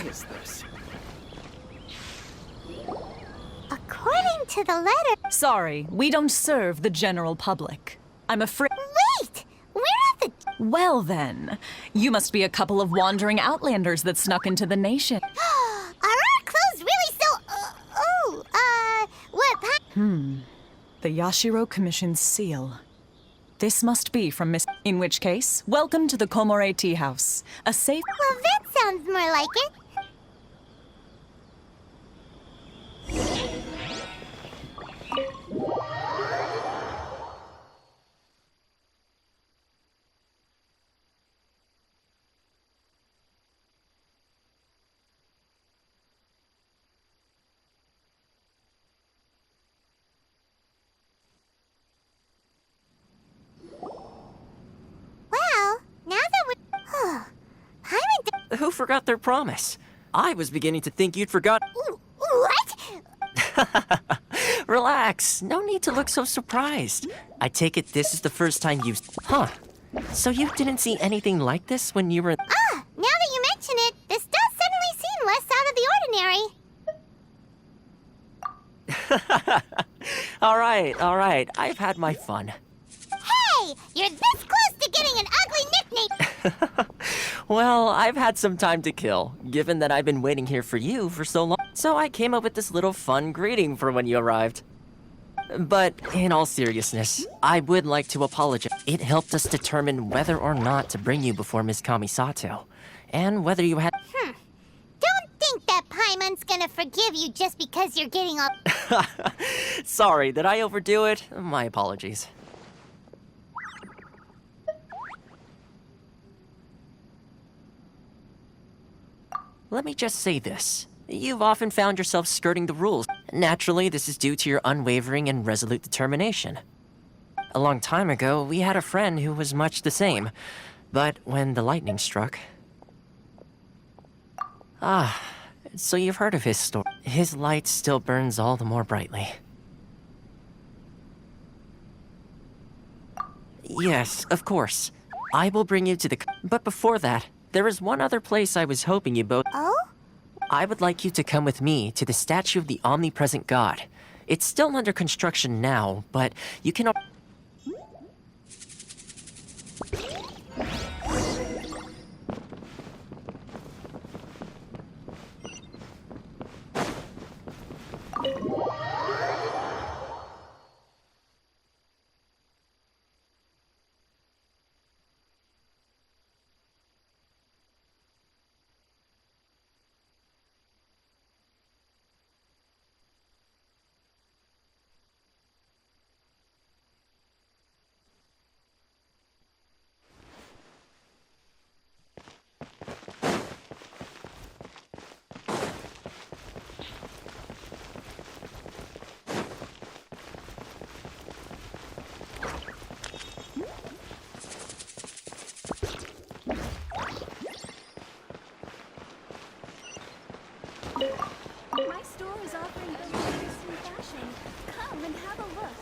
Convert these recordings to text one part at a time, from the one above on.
is this? According to the letter... Sorry, we don't serve the general public. I'm afraid... Wait! We're at the... Well then, you must be a couple of wandering outlanders that snuck into the nation. Are our clothes really so... what... The Yashiro Commission's seal. This must be from Miss... In which case, welcome to the Komore Tea House. A safe... Well, that sounds more like it. Well, now that we... Paimon... Who forgot their promise? I was beginning to think you'd forgot. What? Relax. No need to look so surprised. I take it this is the first time you've... Huh. So you didn't see anything like this when you were... Now that you mention it, this does suddenly seem less out of the ordinary. All right. I've had my fun. Hey! You're this close to getting an ugly nickname! Well, I've had some time to kill, given that I've been waiting here for you for so long. So I came up with this little fun greeting for when you arrived. But in all seriousness, I would like to apologize. It helped us determine whether or not to bring you before Miss Kamisato, and whether you had... Don't think that Paimon's gonna forgive you just because you're getting all... Sorry, did I overdo it? My apologies. Let me just say this. You've often found yourself skirting the rules. Naturally, this is due to your unwavering and resolute determination. A long time ago, we had a friend who was much the same. But when the lightning struck... so you've heard of his story. His light still burns all the more brightly. Yes, of course. I will bring you to the... But before that, there is one other place I was hoping you both... Oh? I would like you to come with me to the statue of the omnipresent god. It's still under construction now, but you can... My store is offering the latest in fashion. Come and have a look.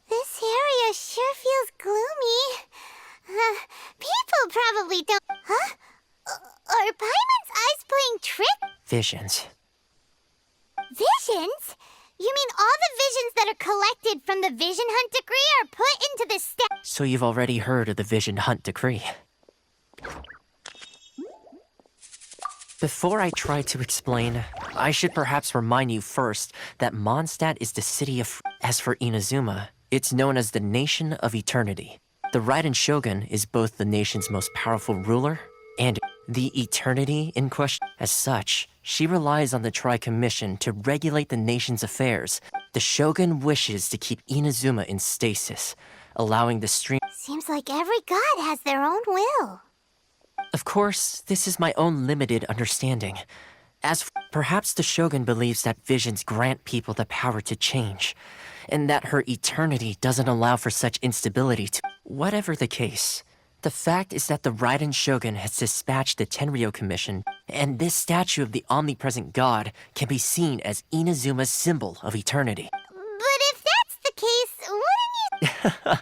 This area sure feels gloomy. People probably don't... Huh? Are Paimon's eyes playing trick? Visions. Visions? You mean all the visions that are collected from the Vision Hunt decree are put into the So you've already heard of the Vision Hunt decree. Before I try to explain, I should perhaps remind you first that Mondstadt is the city of... As for Inazuma, it's known as the Nation of Eternity. The Raiden Shogun is both the nation's most powerful ruler and the Eternity in question. As such, she relies on the Tri-Commission to regulate the nation's affairs. The Shogun wishes to keep Inazuma in stasis, allowing the stream... Seems like every god has their own will. Of course, this is my own limited understanding. Perhaps the Shogun believes that visions grant people the power to change, and that her eternity doesn't allow for such instability to. Whatever the case, the fact is that the Raiden Shogun has dispatched the Tenryou Commission, and this statue of the omnipresent god can be seen as Inazuma's symbol of eternity. But if that's the case, wouldn't you...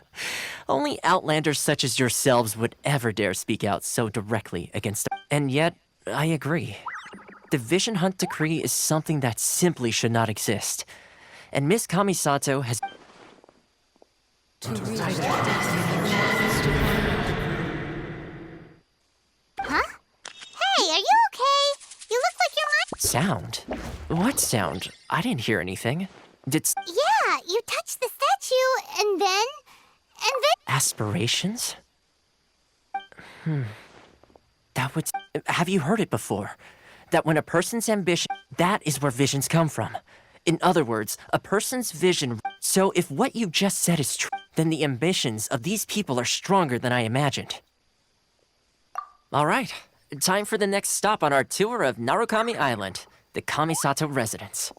Only outlanders such as yourselves would ever dare speak out so directly against. And yet, I agree. The Vision Hunt Decree is something that simply should not exist. And Miss Kamisato has... Huh? Hey, are you okay? You look like you're... Sound? What sound? I didn't hear anything. Yeah, you touched the statue, and then... Aspirations? That would... Have you heard it before? That when a person's ambition... That is where visions come from. In other words, a person's vision... So if what you just said is true, then the ambitions of these people are stronger than I imagined. Alright, time for the next stop on our tour of Narukami Island, the Kamisato residence.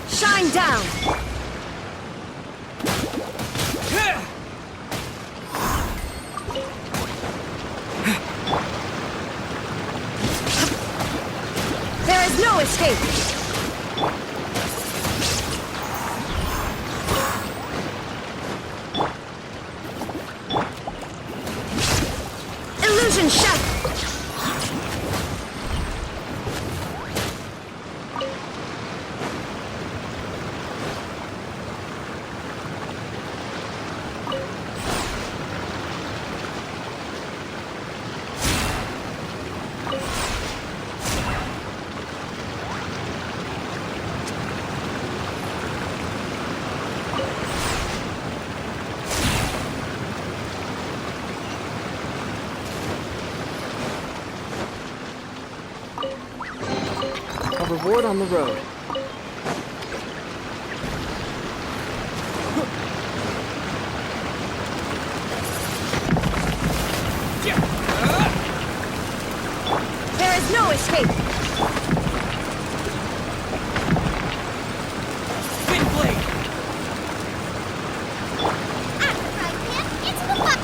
Shine down! There is no escape! Illusion shut! A reward on the road. There is no escape! Wind blade! Into the fire!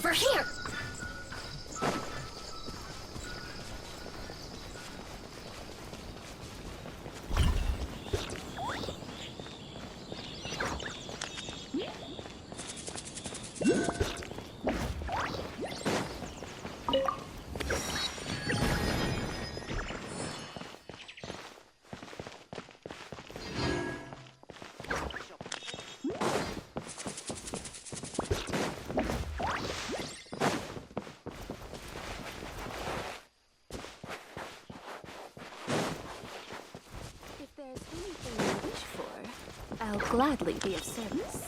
over here. If there's anything you wish for, I'll gladly be of service.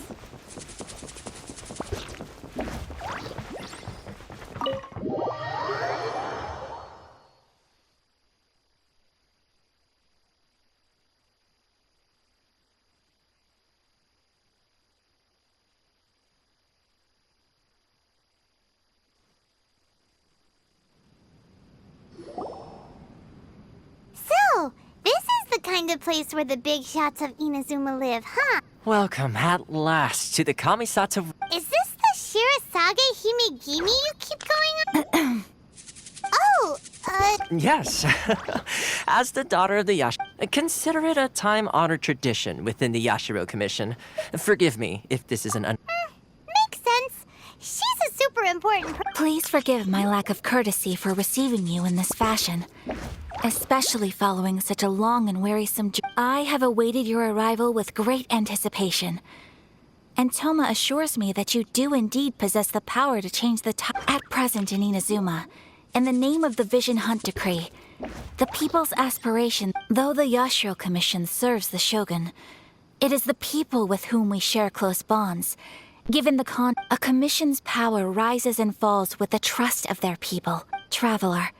So, this is the kind of place where the big shots of Inazuma live, huh? Welcome at last to the Kamisato. Is this the Shirazage Himegimi you keep going on? Oh, Yes. As the daughter of the consider it a time-honored tradition within the Yashiro Commission. Forgive me if this is an makes sense. She's a super important Please forgive my lack of courtesy for receiving you in this fashion, especially following such a long and wearisome journey. I have awaited your arrival with great anticipation, and Toma assures me that you do indeed possess the power to change the time at present in Inazuma. In the name of the Vision Hunt Decree, the people's aspiration, though the Yashiro Commission serves the Shogun, it is the people with whom we share close bonds. Given the a commission's power rises and falls with the trust of their people. Traveler,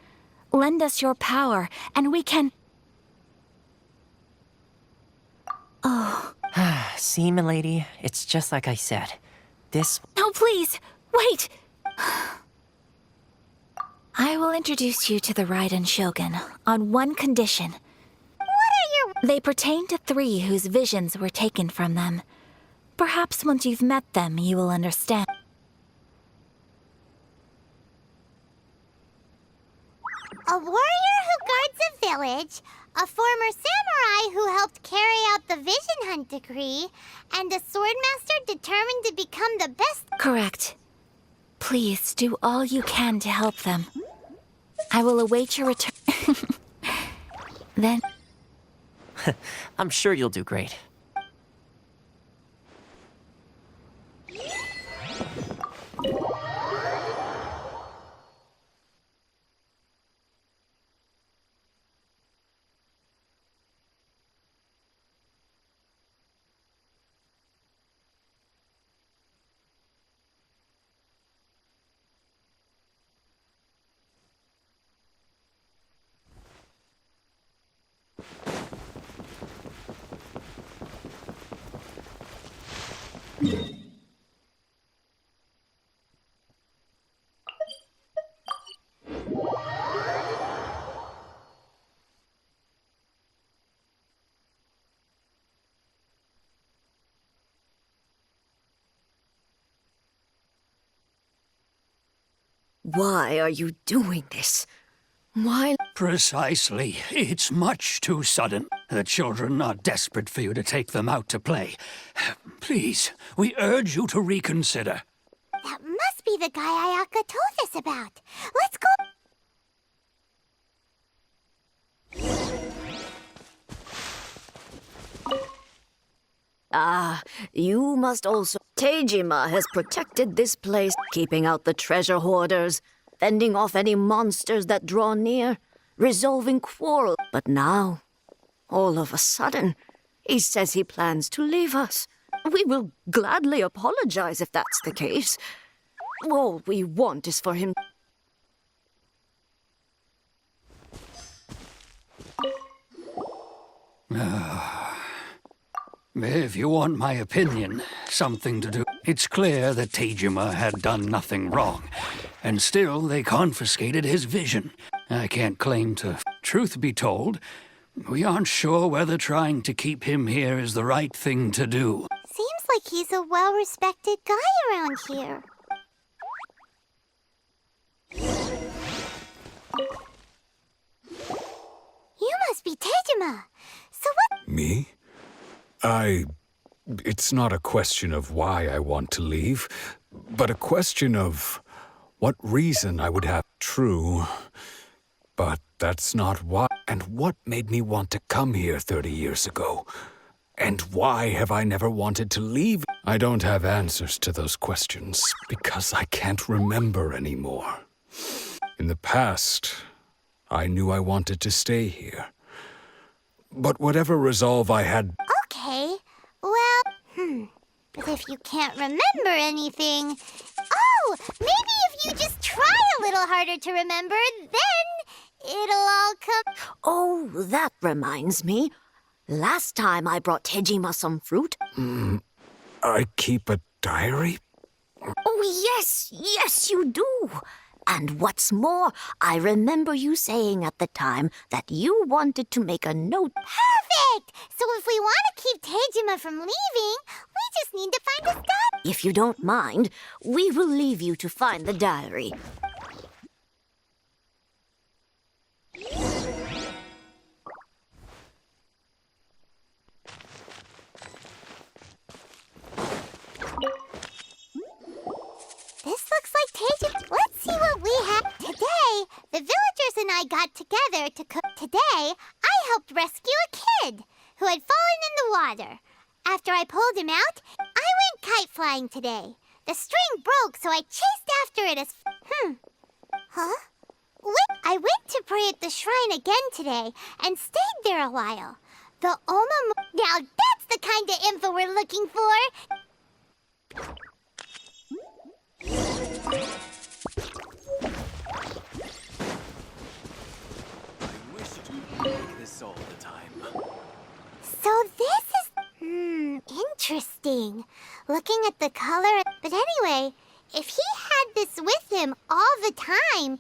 lend us your power, and we can... Oh. See, milady, it's just like I said. This... No, please, wait! I will introduce you to the Raiden Shogun on one condition. What are your... They pertain to three whose visions were taken from them. Perhaps once you've met them, you will understand. A warrior who guards a village, a former samurai who helped carry out the Vision Hunt Decree, and a swordmaster determined to become the best... Correct. Please do all you can to help them. I will await your return. Then... I'm sure you'll do great. Why are you doing this? Why? Precisely. It's much too sudden. The children are desperate for you to take them out to play. Please, we urge you to reconsider. That must be the guy Ayaka told us about. Let's go... You must also... Teijima has protected this place, keeping out the treasure hoarders, fending off any monsters that draw near, resolving quarrels. But now, all of a sudden, he says he plans to leave us. We will gladly apologize if that's the case. All we want is for him... If you want my opinion, something to do... It's clear that Teijima had done nothing wrong, and still they confiscated his vision. I can't claim to... Truth be told, we aren't sure whether trying to keep him here is the right thing to do. Seems like he's a well-respected guy around here. Me? It's not a question of why I want to leave, but a question of what reason I would have. True, but that's not why. And what made me want to come here 30 years ago? And why have I never wanted to leave? I don't have answers to those questions because I can't remember anymore. In the past, I knew I wanted to stay here. But whatever resolve I had... Okay, well, but if you can't remember anything... Oh, maybe if you just try a little harder to remember, then it'll all come... Oh, that reminds me. Last time I brought Tejima some fruit. I keep a diary? Oh, yes, you do. And what's more, I remember you saying at the time that you wanted to make a note. Perfect! So if we want to keep Tejima from leaving, we just need to find the stuff. If you don't mind, we will leave you to find the diary. This looks like Tejima. Let's see what we have. Today, the villagers and I got together to cook. Today, I helped rescue a kid who had fallen in the water. After I pulled him out, I went kite flying today. The string broke, so I chased after it as... Huh? I went to pray at the shrine again today and stayed there a while. The Now that's the kind of info we're looking for. I wish you could make this all the time. So this is... interesting. Looking at the color... But anyway, if he had this with him all the time...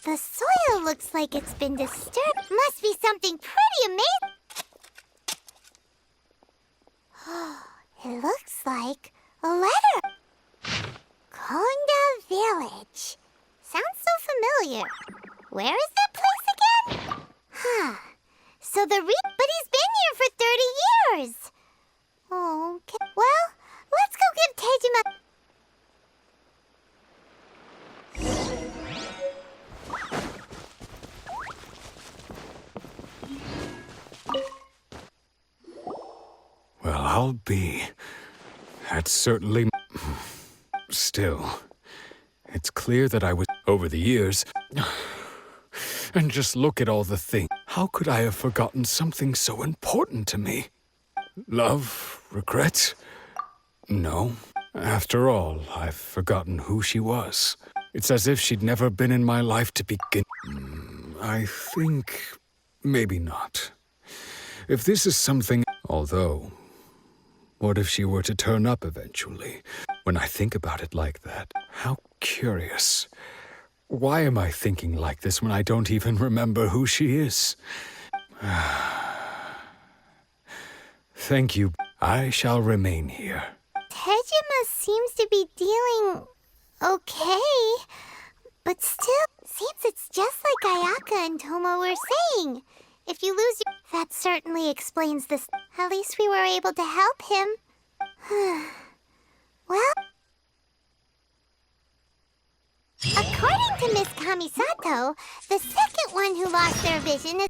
The soil looks like it's been disturbed. Must be something pretty amazing. It looks like a letter. Konda Village. Sounds so familiar. Where is that place again? So but he's been here for 30 years. Oh, well, let's go give Tejima... Well, I'll be. That's certainly... Still, it's clear that I was over the years. And just look at all the things. How could I have forgotten something so important to me? Love? Regret? No. After all, I've forgotten who she was. It's as if she'd never been in my life to begin. I think... maybe not. If this is something... Although... what if she were to turn up eventually? When I think about it like that, how curious. Why am I thinking like this when I don't even remember who she is? Thank you. I shall remain here. Tejima seems to be dealing okay, but still, seems it's just like Ayaka and Tomo were saying. If you lose your... That certainly explains this. At least we were able to help him. Well... According to Miss Kamisato, the second one who lost their vision is...